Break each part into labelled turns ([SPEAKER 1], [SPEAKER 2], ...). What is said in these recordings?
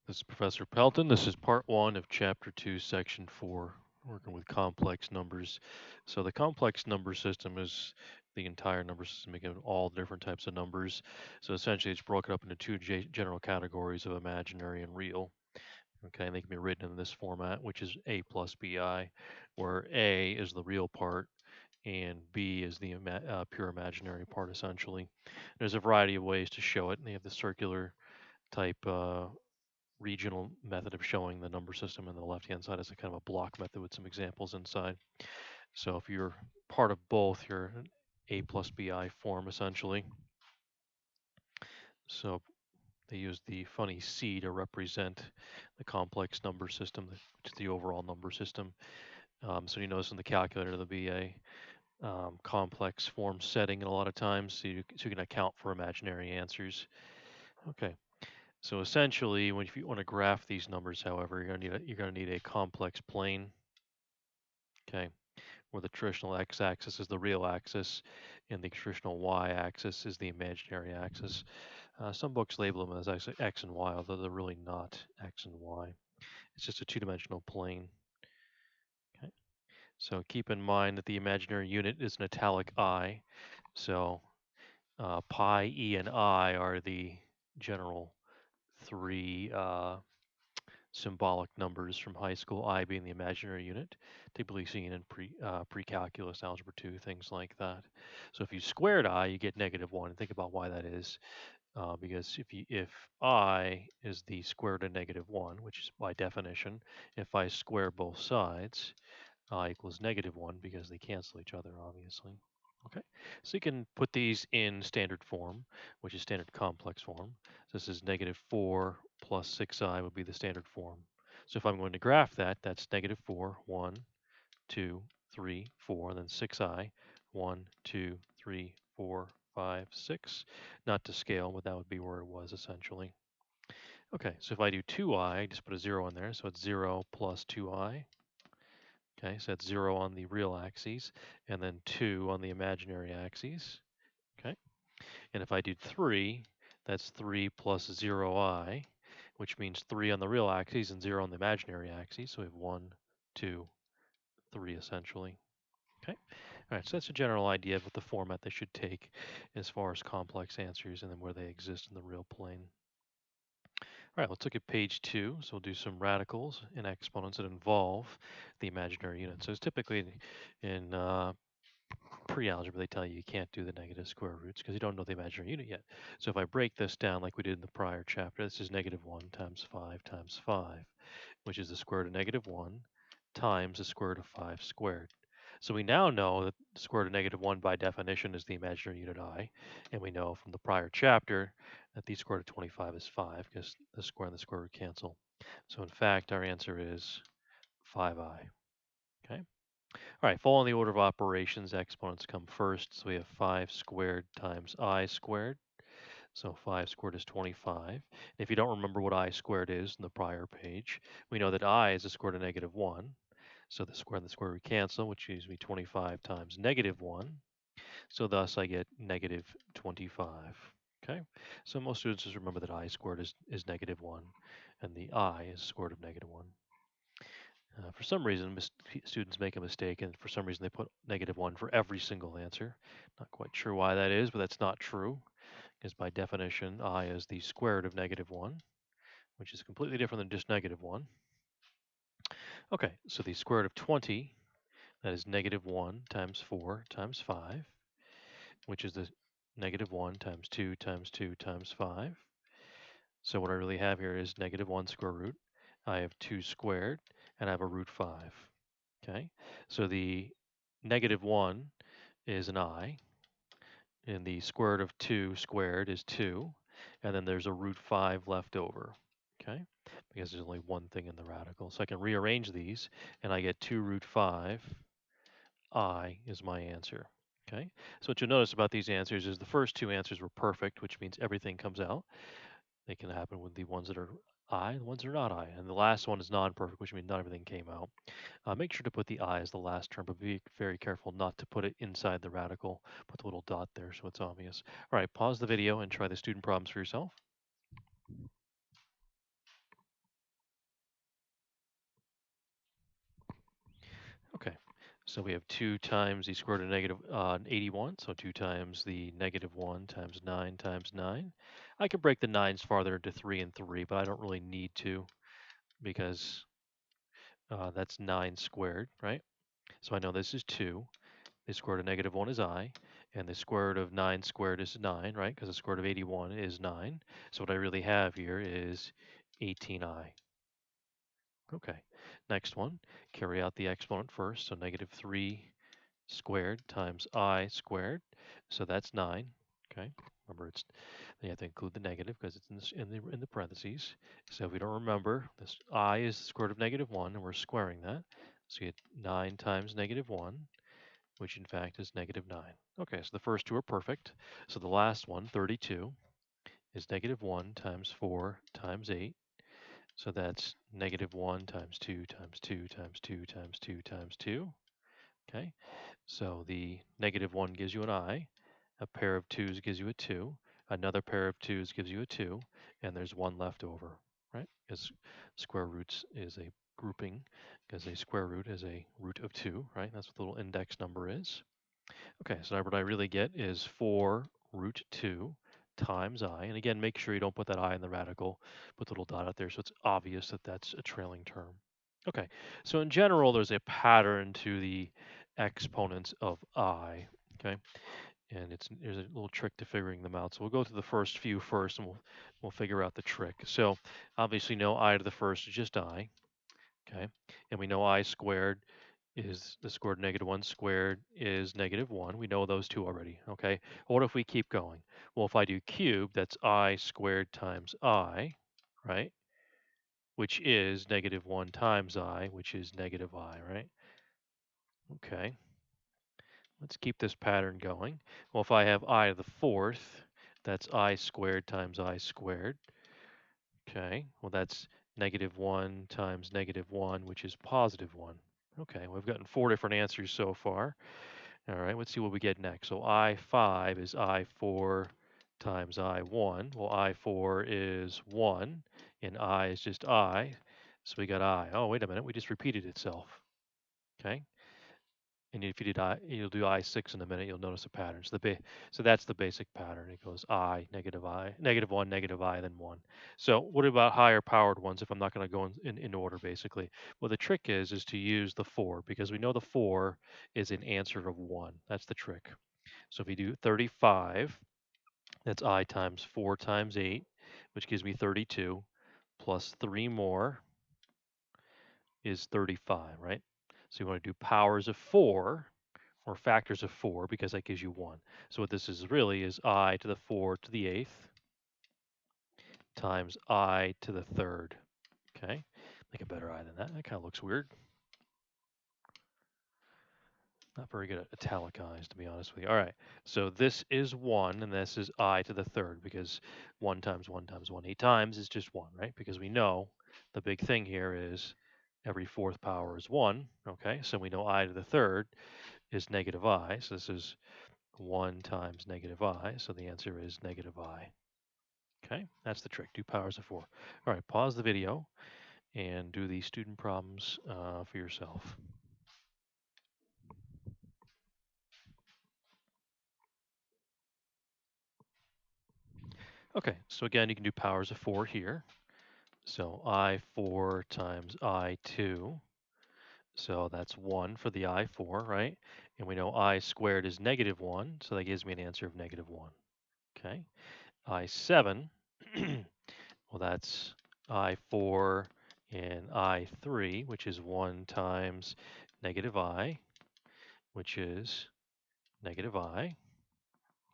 [SPEAKER 1] This is Professor Pelton. This is part one of chapter two, section four, working with complex numbers. So the complex number system is the entire number system, making all different types of numbers. So essentially, it's broken up into two general categories of imaginary and real. Okay, and they can be written in this format, which is A plus BI, where A is the real part and B is the pure imaginary part, essentially. There's a variety of ways to show it, and they have the circular type regional method of showing the number system, and the left hand side is a kind of a block method with some examples inside. So if you're part of both, you're an A plus BI form essentially. So they use the funny C to represent the complex number system, which is the overall number system. So you notice in the calculator there'll be a complex form setting a lot of times, so you can account for imaginary answers. Okay, so essentially, if you want to graph these numbers, however, you're going to need a complex plane. Okay, where the traditional x-axis is the real axis, and the traditional y-axis is the imaginary axis. Some books label them as x and y, although they're really not x and y. It's just a two-dimensional plane. Okay, so keep in mind that the imaginary unit is an italic I. So pi, e, and I are the general three symbolic numbers from high school, I being the imaginary unit, typically seen in pre-calculus, algebra 2, things like that. So if you squared I, you get -1. Think about why that is. Because if I is the square root of -1, which is by definition, if I square both sides, I equals -1 because they cancel each other, obviously. Okay, so you can put these in standard form, which is standard complex form. So this is -4 plus 6i would be the standard form. So if I'm going to graph that, that's -4, 1, 2, 3, 4, and then 6i, 1, 2, 3, 4, 5, 6. Not to scale, but that would be where it was essentially. Okay, so if I do 2i, just put a 0 in there, so it's 0 plus 2i. Okay, so that's 0 on the real axis, and then 2 on the imaginary axis. Okay, and if I do 3, that's 3 plus 0i, which means 3 on the real axis and 0 on the imaginary axis. So we have 1, 2, 3 essentially. Okay, all right, so that's a general idea of what the format they should take as far as complex answers and then where they exist in the real plane. All right, let's look at page 2. So we'll do some radicals and exponents that involve the imaginary unit. So it's typically in pre-algebra, they tell you you can't do the negative square roots because you don't know the imaginary unit yet. So if I break this down like we did in the prior chapter, this is -1 times 5 times 5, which is the square root of -1 times the square root of 5 squared. So we now know that the square root of -1 by definition is the imaginary unit I, and we know from the prior chapter that the square root of 25 is 5 because the square and the square root cancel. So in fact, our answer is 5i. Okay. All right, following the order of operations, exponents come first. So we have 5 squared times I squared. So 5 squared is 25. And if you don't remember what I squared is in the prior page, we know that I is the square root of -1. So the square and the square root cancel, which gives me 25 times -1. So thus I get -25. Okay, so most students just remember that I squared is -1, and the I is square root of -1. For some reason, students make a mistake, and for some reason they put -1 for every single answer. Not quite sure why that is, but that's not true, because by definition, I is the square root of -1, which is completely different than just -1. Okay, so the square root of 20, that is -1 times 4 times 5, which is the -1 times 2 times 2 times 5. So what I really have here is -1 square root. I have 2 squared, and I have a root 5. Okay, so the -1 is an I, and the square root of 2 squared is 2, and then there's a root 5 left over. Okay, because there's only one thing in the radical. So I can rearrange these, and I get 2 root 5. I is my answer. Okay, so what you'll notice about these answers is the first two answers were perfect, which means everything comes out. They can happen with the ones that are I, the ones that are not I. And the last one is non-perfect, which means not everything came out. Make sure to put the I as the last term, but be very careful not to put it inside the radical. Put the little dot there so it's obvious. All right, pause the video and try the student problems for yourself. Okay, so we have 2 times the square root of negative 81, so 2 times the negative 1 times 9 times 9. I could break the 9's farther into 3 and 3, but I don't really need to because that's 9 squared, right? So I know this is 2. The square root of negative 1 is I, and the square root of 9 squared is 9, right? Because the square root of 81 is 9. So what I really have here is 18i. Okay, next one, carry out the exponent first, so negative 3 squared times I squared, so that's 9. Okay, remember you have to include the negative because it's in the parentheses. So if we don't remember, this I is the square root of negative 1, and we're squaring that. So you get 9 times negative 1, which in fact is negative 9. Okay, so the first two are perfect. So the last one, 32, is negative 1 times 4 times 8. So that's negative 1 times 2 times 2 times 2 times 2 times 2. Okay, so the negative 1 gives you an I, a pair of 2's gives you a 2, another pair of 2's gives you a 2, and there's 1 left over, right? Because square roots is a grouping, because a square root is a root of 2, right? That's what the little index number is. Okay, so now what I really get is 4 root 2 times I. And again, make sure you don't put that I in the radical. Put the little dot out there so it's obvious that that's a trailing term. Okay, so in general, there's a pattern to the exponents of I. Okay, and there's a little trick to figuring them out. So we'll go to the first few first, and we'll figure out the trick. So obviously, no I to the first is just I. Okay, and we know I squared is the square root of negative 1 squared is negative 1. We know those two already, okay? What if we keep going? Well, if I do cube, that's I squared times I, right? Which is negative 1 times I, which is negative I, right? Okay, let's keep this pattern going. Well, if I have I to the fourth, that's I squared times I squared. Okay, well, that's negative 1 times negative 1, which is positive 1. Okay, we've gotten 4 different answers so far. All right, let's see what we get next. So I5 is I4 times I1. Well, I4 is 1, and I is just I. So we got I. Oh, wait a minute, we just repeated itself. Okay, and if you did I, you'll do I6 in a minute, you'll notice a pattern. So that's the basic pattern. It goes I, negative 1, negative I, then 1. So what about higher powered ones if I'm not going to go in order, basically? Well, the trick is to use the 4, because we know the 4 is an answer of 1. That's the trick. So if we do 35, that's I times 4 times 8, which gives me 32, plus 3 more is 35, right? So you want to do powers of 4, or factors of 4, because that gives you 1. So what this is really is I to the 4 to the 8th times I to the 3rd. Okay, make a better I than that. That kind of looks weird. Not very good at italicized, to be honest with you. All right, so this is 1, and this is I to the 3rd, because 1 times 1 times 1 8 times is just 1, right? Because we know the big thing here is every fourth power is 1, okay? So we know I to the 3rd is negative I, so this is 1 times negative I, so the answer is negative I. Okay, that's the trick, do powers of 4. All right, pause the video and do the student problems for yourself. Okay, so again, you can do powers of 4 here. So I4 times I2, so that's 1 for the I4, right? And we know I squared is negative 1, so that gives me an answer of negative 1. Okay, I7, well, that's I4 and I3, which is 1 times negative I, which is negative I.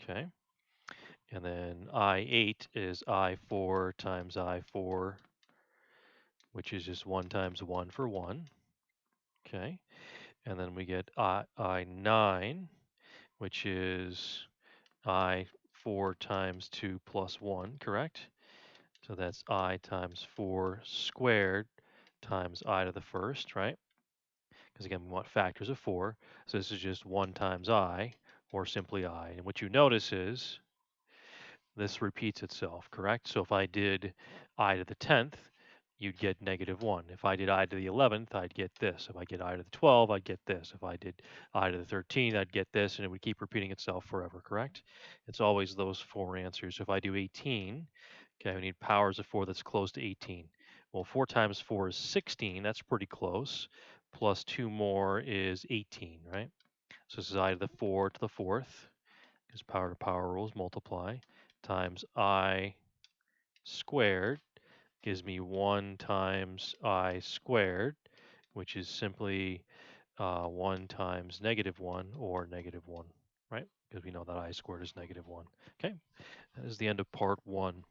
[SPEAKER 1] Okay. And then I8 is I4 times I4, which is just 1 times 1 for 1. Okay. And then we get I9, which is I4 times 2 plus 1, correct? So that's I times 4 squared times I to the first, right? Because again, we want factors of 4. So this is just 1 times I, or simply I. And what you notice is this repeats itself, correct? So if I did I to the 10th, you'd get -1. If I did I to the 11th, I'd get this. If I get I to the 12, I'd get this. If I did I to the 13, I'd get this, and it would keep repeating itself forever, correct? It's always those four answers. So if I do 18, okay, we need powers of 4 that's close to 18. Well, 4 times 4 is 16. That's pretty close. Plus 2 more is 18, right? So this is I to the 4 to the 4th, because power to power rules multiply, times I squared gives me 1 times I squared, which is simply 1 times -1 or -1, right? Because we know that I squared is -1. Okay, that is the end of part 1.